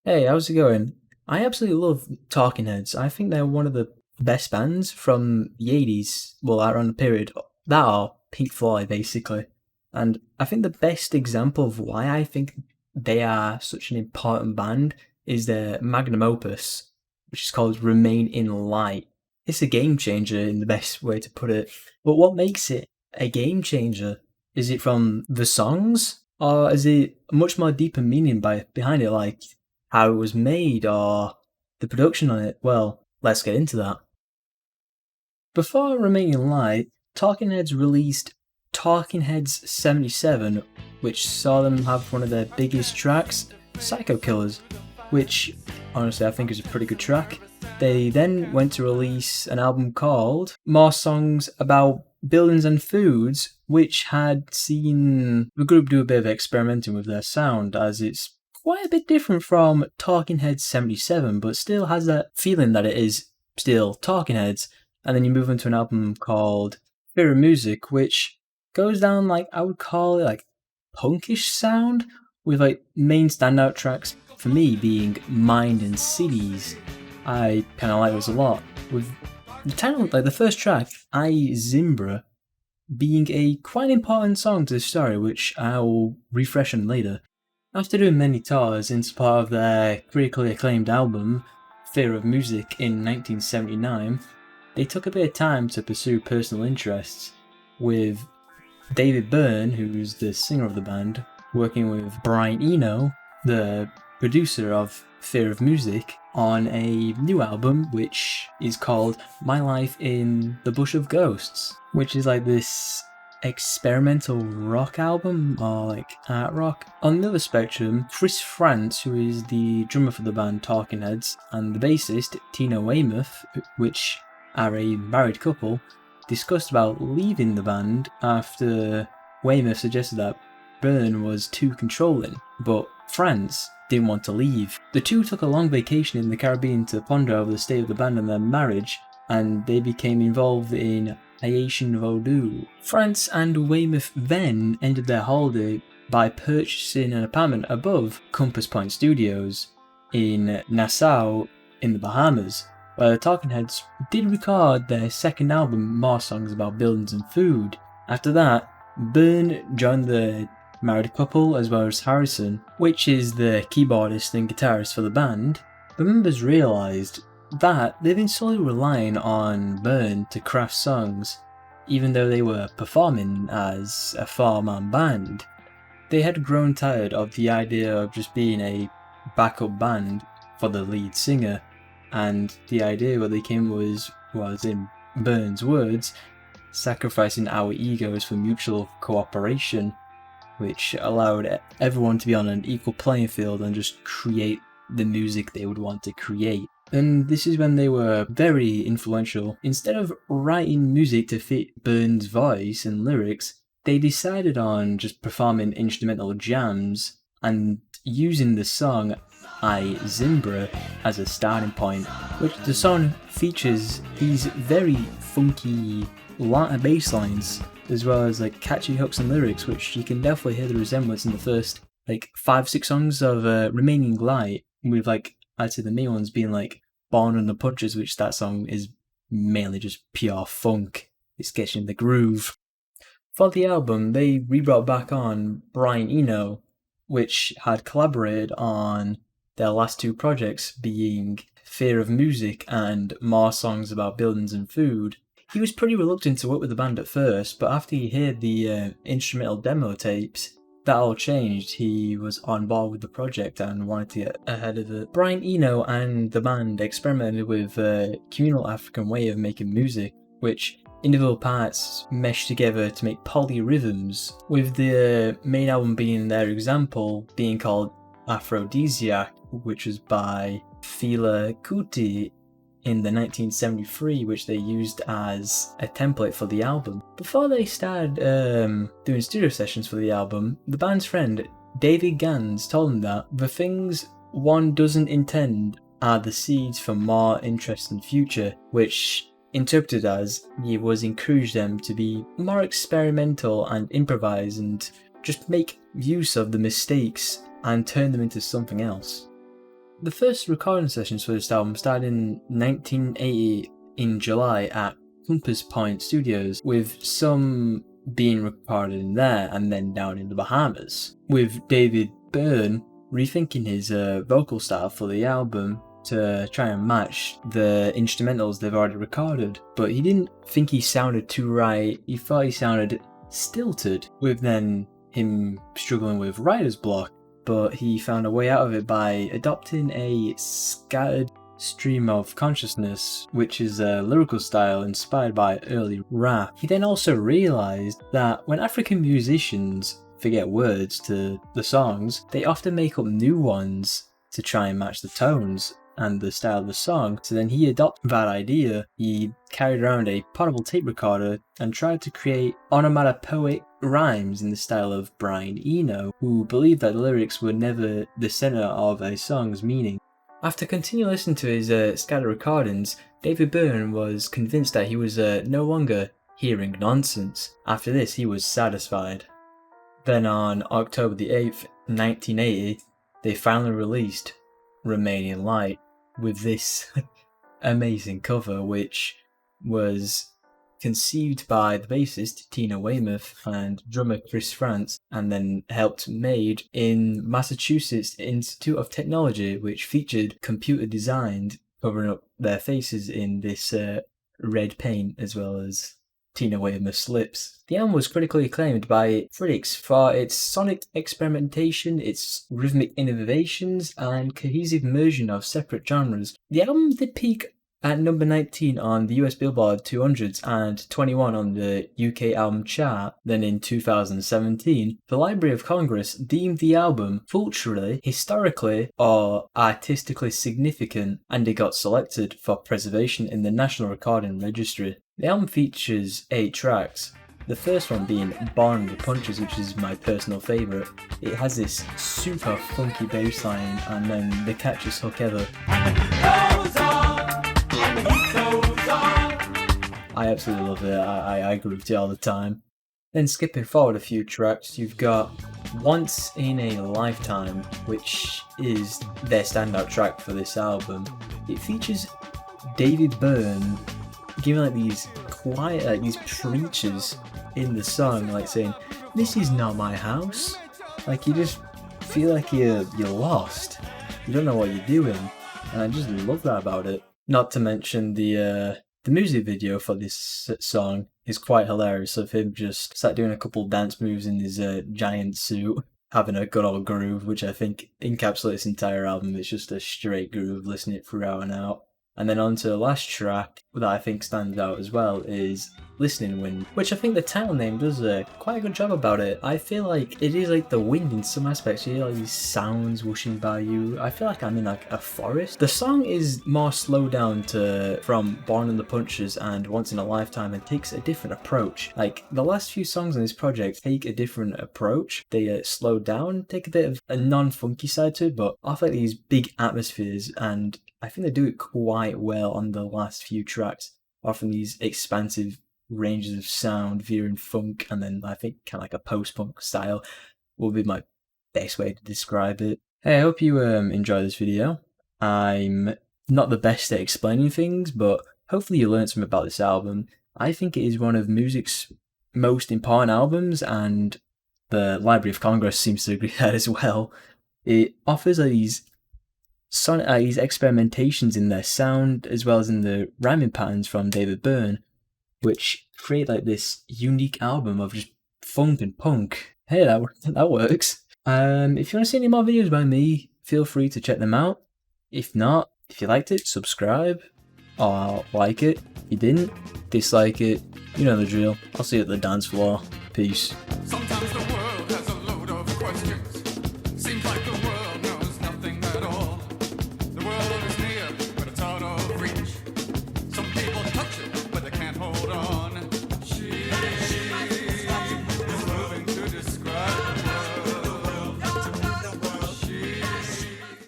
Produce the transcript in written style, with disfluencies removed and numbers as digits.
Hey, how's it going? I absolutely love Talking Heads. I think they're one of the best bands from the 80s, well, around the period that are Pink Floyd, basically. And I think the best example of why I think they are such an important band is their magnum opus, which is called Remain in Light. It's a game changer in the best way to put it. But what makes it a game changer? Is it from the songs? Or is it a much more deeper meaning behind it, like how it was made or the production on it? Well, let's get into that. Before Remaining Light, Talking Heads released Talking Heads 77, which saw them have one of their biggest tracks, Psycho Killers, which honestly I think is a pretty good track. They then went to release an album called More Songs About Buildings and Foods, which had seen the group do a bit of experimenting with their sound, as it's quite a bit different from Talking Heads 77, but still has that feeling that it is still Talking Heads. And then you move into an album called Fear of Music, which goes down like I would call it like punkish sound, with like main standout tracks for me being Mind and Cities. I kind of like those a lot. With the title, like the first track, I Zimbra, being a quite important song to the story, which I'll refresh on later. After doing many tours in support of their critically acclaimed album, Fear of Music, in 1979, they took a bit of time to pursue personal interests, with David Byrne, who's the singer of the band, working with Brian Eno, the producer of Fear of Music, on a new album which is called My Life in the Bush of Ghosts, which is like this experimental rock album or like art rock. On the other spectrum, Chris France, who is the drummer for the band Talking Heads, and the bassist Tina Weymouth, which are a married couple, discussed about leaving the band after Weymouth suggested that Byrne was too controlling, but France didn't want to leave. The two took a long vacation in the Caribbean to ponder over the state of the band and their marriage, and they became involved in Haitian Voodoo. France and Weymouth then ended their holiday by purchasing an apartment above Compass Point Studios in Nassau in the Bahamas, where the Talking Heads did record their second album, More Songs About Buildings and Food. After that, Byrne joined the married couple as well as Harrison, which is the keyboardist and guitarist for the band. The members realised that they've been solely relying on Byrne to craft songs, even though they were performing as a four-man band. They had grown tired of the idea of just being a backup band for the lead singer, and the idea what they came was in Byrne's words, sacrificing our egos for mutual cooperation, which allowed everyone to be on an equal playing field and just create the music they would want to create. And this is when they were very influential. Instead of writing music to fit Byrne's voice and lyrics, they decided on just performing instrumental jams and using the song I Zimbra as a starting point, which the song features these very funky bass lines as well as like catchy hooks and lyrics, which you can definitely hear the resemblance in the first like 5-6 songs of Remaining Light, with like I'd say the main ones being like Born on the Punches, which that song is mainly just pure funk. It's getting the groove. For the album, they re-brought back on Brian Eno, which had collaborated on their last two projects, being Fear of Music and More Songs About Buildings and Food. He was pretty reluctant to work with the band at first, but after he heard the instrumental demo tapes, that all changed. He was on board with the project and wanted to get ahead of it. Brian Eno and the band experimented with a communal African way of making music, which individual parts meshed together to make polyrhythms, with the main album being their example, being called Aphrodisiac, which was by Fela Kuti in the 1973, which they used as a template for the album. Before they started doing studio sessions for the album, the band's friend David Gans told them that the things one doesn't intend are the seeds for more interest in future, which interpreted as he was encouraged them to be more experimental and improvise and just make use of the mistakes and turn them into something else. The first recording sessions for this album started in 1980 in July at Compass Point Studios, with some being recorded in there and then down in the Bahamas, with David Byrne rethinking his vocal style for the album to try and match the instrumentals they've already recorded, but he didn't think he sounded too right. He thought he sounded stilted, with then him struggling with writer's block, but he found a way out of it by adopting a scattered stream of consciousness, which is a lyrical style inspired by early rap. He then also realised that when African musicians forget words to the songs, they often make up new ones to try and match the tones and the style of the song. So then he adopted that idea. He carried around a portable tape recorder and tried to create onomatopoeic rhymes in the style of Brian Eno, who believed that the lyrics were never the centre of a song's meaning. After continuing listening to his scattered recordings, David Byrne was convinced that he was no longer hearing nonsense. After this, he was satisfied. Then on October the 8th, 1980, they finally released Remaining Light, with this amazing cover, which was conceived by the bassist Tina Weymouth and drummer Chris France, and then helped made in Massachusetts Institute of Technology, which featured computer designed covering up their faces in this red paint, as well as Tina Weymouth's lips. The album was critically acclaimed by critics for its sonic experimentation, its rhythmic innovations, and cohesive merging of separate genres. The album did peak at number 19 on the US Billboard 200s and 21 on the UK album chart. Then in 2017, the Library of Congress deemed the album culturally, historically, or artistically significant, and it got selected for preservation in the National Recording Registry. The album features 8 tracks, the first one being Born on the Punches, which is my personal favourite. It has this super funky bass line and then the catchiest hook ever. I absolutely love it. I agree with you all the time. Then skipping forward a few tracks, you've got Once in a Lifetime, which is their standout track for this album. It features David Byrne giving like these quiet, like these preachers in the song, like saying, "This is not my house." Like you just feel like you're lost. You don't know what you're doing, and I just love that about it. Not to mention the music video for this song is quite hilarious, of him just sat doing a couple dance moves in his giant suit, having a good old groove, which I think encapsulates this entire album. It's just a straight groove, listening it throughout and out. And then on to the last track that I think stands out as well is Listening Wind, which I think the title name does quite a good job about it. I feel like it is like the wind in some aspects. You hear like these sounds whooshing by you. I feel like I'm in like a forest. The song is more slowed down from Born on the Punches and Once in a Lifetime, and takes a different approach. Like the last few songs on this project take a different approach. They slow down, take a bit of a non-funky side to it, but offer these big atmospheres, and I think they do it quite well on the last few tracks, offering these expansive ranges of sound, veering funk, and then I think kind of like a post-punk style will be my best way to describe it. Hey, I hope you enjoy this video. I'm not the best at explaining things, but hopefully you learned something about this album. I think it is one of music's most important albums, and the Library of Congress seems to agree that as well. It offers these experimentations in their sound, as well as in the rhyming patterns from David Byrne, which create like this unique album of just funk and punk. Hey, that works. If you want to see any more videos by me, feel free to check them out. If not, if you liked it, subscribe, or like it. If you didn't, dislike it. You know the drill. I'll see you at the dance floor. Peace.